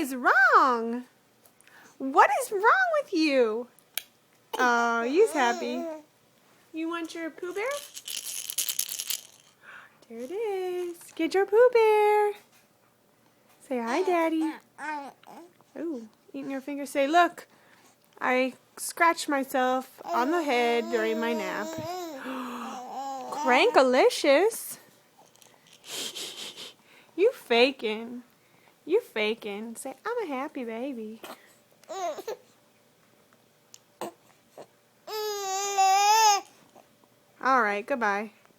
is wrong? What is wrong with you? Oh, he's happy. You want your Pooh Bear? There it is. Get your Pooh Bear. Say hi, Daddy. Ooh, eating your finger. Say, look, I scratched myself on the head during my nap. Crankalicious. You faking. You faking. Say, I'm a happy baby. All right, goodbye.